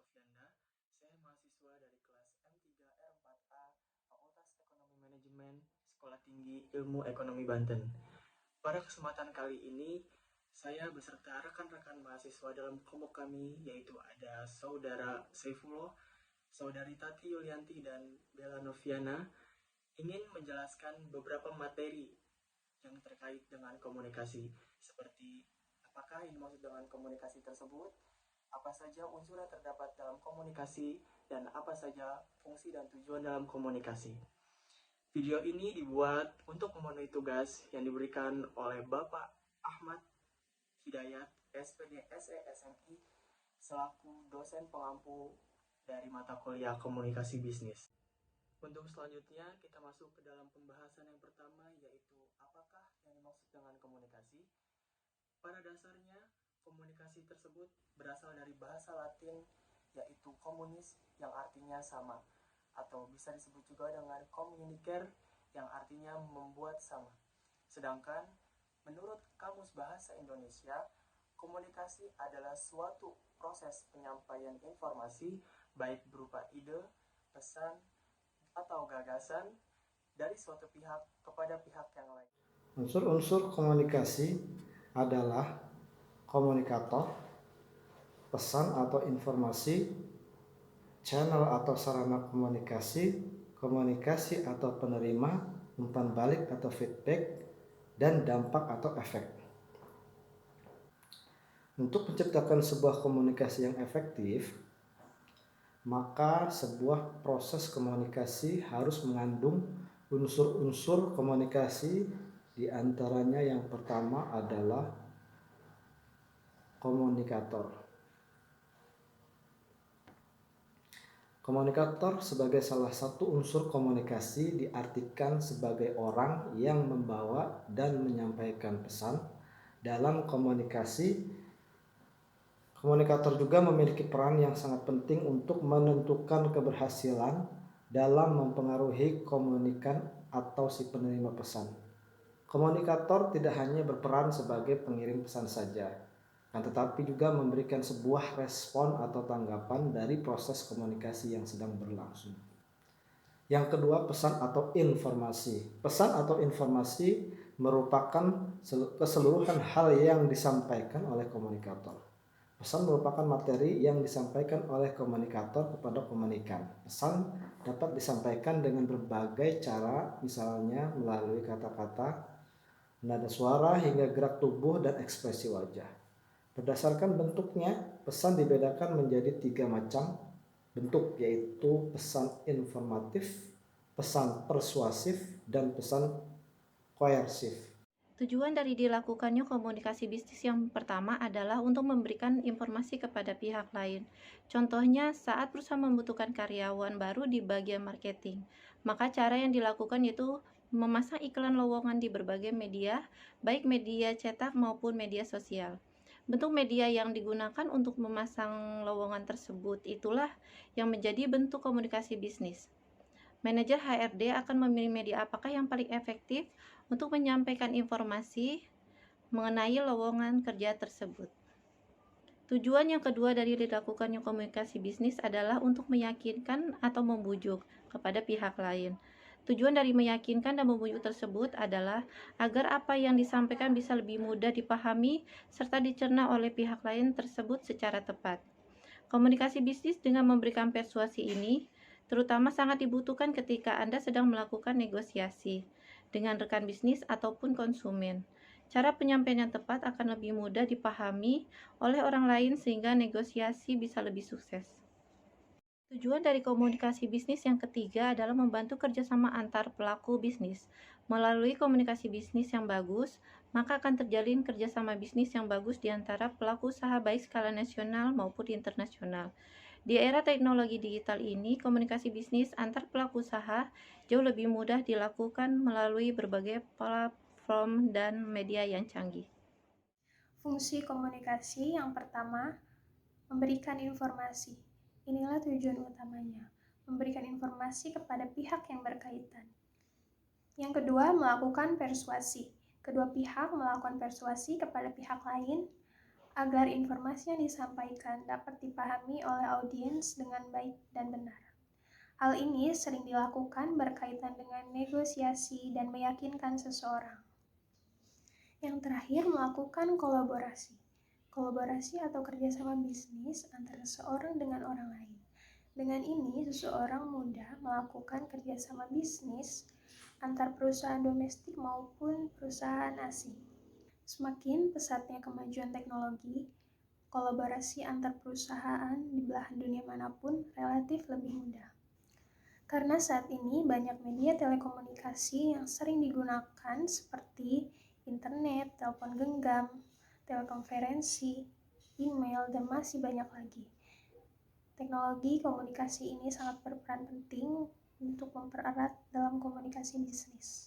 Sofianda. Saya mahasiswa dari kelas M3R4A Fakultas Ekonomi Manajemen Sekolah Tinggi Ilmu Ekonomi Banten. Pada kesempatan kali ini, saya beserta rekan-rekan mahasiswa dalam kelompok kami, yaitu ada Saudara Saifullah, Saudari Tati Yulianti, dan Bella Noviana, ingin menjelaskan beberapa materi yang terkait dengan komunikasi, seperti apakah yang dimaksud dengan komunikasi tersebut, apa saja unsur yang terdapat dalam komunikasi, dan apa saja fungsi dan tujuan dalam komunikasi. Video ini dibuat untuk memenuhi tugas yang diberikan oleh Bapak Ahmad Hidayat, SPD SE SMI, selaku dosen pengampu dari mata kuliah komunikasi bisnis. Untuk selanjutnya, kita masuk ke dalam pembahasan yang pertama, yaitu apakah yang dimaksud dengan komunikasi. Pada dasarnya, komunikasi tersebut berasal dari bahasa Latin, yaitu communis, yang artinya sama, atau bisa disebut juga dengan communicare, yang artinya membuat sama. Sedangkan, menurut Kamus Bahasa Indonesia, komunikasi adalah suatu proses penyampaian informasi, baik berupa ide, pesan, atau gagasan dari suatu pihak kepada pihak yang lain. Unsur-unsur komunikasi adalah komunikator, pesan atau informasi, channel atau sarana komunikasi, komunikasi atau penerima, umpan balik atau feedback, dan dampak atau efek. Untuk menciptakan sebuah komunikasi yang efektif, maka sebuah proses komunikasi harus mengandung unsur-unsur komunikasi, di antaranya yang pertama adalah komunikator. Komunikator sebagai salah satu unsur komunikasi diartikan sebagai orang yang membawa dan menyampaikan pesan. Dalam komunikasi, komunikator juga memiliki peran yang sangat penting untuk menentukan keberhasilan dalam mempengaruhi komunikan atau si penerima pesan. Komunikator tidak hanya berperan sebagai pengirim pesan saja, tetapi juga memberikan sebuah respon atau tanggapan dari proses komunikasi yang sedang berlangsung. Yang kedua, pesan atau informasi. Pesan atau informasi merupakan keseluruhan hal yang disampaikan oleh komunikator. Pesan merupakan materi yang disampaikan oleh komunikator kepada komunikan. Pesan dapat disampaikan dengan berbagai cara, misalnya melalui kata-kata, nada suara, hingga gerak tubuh dan ekspresi wajah. Berdasarkan bentuknya, pesan dibedakan menjadi 3 macam bentuk, yaitu pesan informatif, pesan persuasif, dan pesan koersif. Tujuan dari dilakukannya komunikasi bisnis yang pertama adalah untuk memberikan informasi kepada pihak lain. Contohnya, saat perusahaan membutuhkan karyawan baru di bagian marketing, maka cara yang dilakukan yaitu memasang iklan lowongan di berbagai media, baik media cetak maupun media sosial. Bentuk media yang digunakan untuk memasang lowongan tersebut itulah yang menjadi bentuk komunikasi bisnis. Manajer HRD akan memilih media apakah yang paling efektif untuk menyampaikan informasi mengenai lowongan kerja tersebut. Tujuan yang kedua dari dilakukannya komunikasi bisnis adalah untuk meyakinkan atau membujuk kepada pihak lain. Tujuan dari meyakinkan dan membujuk tersebut adalah agar apa yang disampaikan bisa lebih mudah dipahami serta dicerna oleh pihak lain tersebut secara tepat. Komunikasi bisnis dengan memberikan persuasi ini terutama sangat dibutuhkan ketika Anda sedang melakukan negosiasi dengan rekan bisnis ataupun konsumen. Cara penyampaian yang tepat akan lebih mudah dipahami oleh orang lain sehingga negosiasi bisa lebih sukses. Tujuan dari komunikasi bisnis yang ketiga adalah membantu kerjasama antar pelaku bisnis. Melalui komunikasi bisnis yang bagus, maka akan terjalin kerjasama bisnis yang bagus di antara pelaku usaha baik skala nasional maupun internasional. Di era teknologi digital ini, komunikasi bisnis antar pelaku usaha jauh lebih mudah dilakukan melalui berbagai platform dan media yang canggih. Fungsi komunikasi yang pertama, memberikan informasi. Inilah tujuan utamanya, memberikan informasi kepada pihak yang berkaitan. Yang kedua, melakukan persuasi. Kedua pihak melakukan persuasi kepada pihak lain agar informasi yang disampaikan dapat dipahami oleh audiens dengan baik dan benar. Hal ini sering dilakukan berkaitan dengan negosiasi dan meyakinkan seseorang. Yang terakhir, melakukan kolaborasi. Kolaborasi atau kerjasama bisnis antara seseorang dengan orang lain. Dengan ini, seseorang mudah melakukan kerjasama bisnis antar perusahaan domestik maupun perusahaan asing. Semakin pesatnya kemajuan teknologi, kolaborasi antar perusahaan di belahan dunia manapun relatif lebih mudah. Karena saat ini banyak media telekomunikasi yang sering digunakan seperti internet, telepon genggam, telekonferensi, email, dan masih banyak lagi. Teknologi komunikasi ini sangat berperan penting untuk mempererat dalam komunikasi bisnis.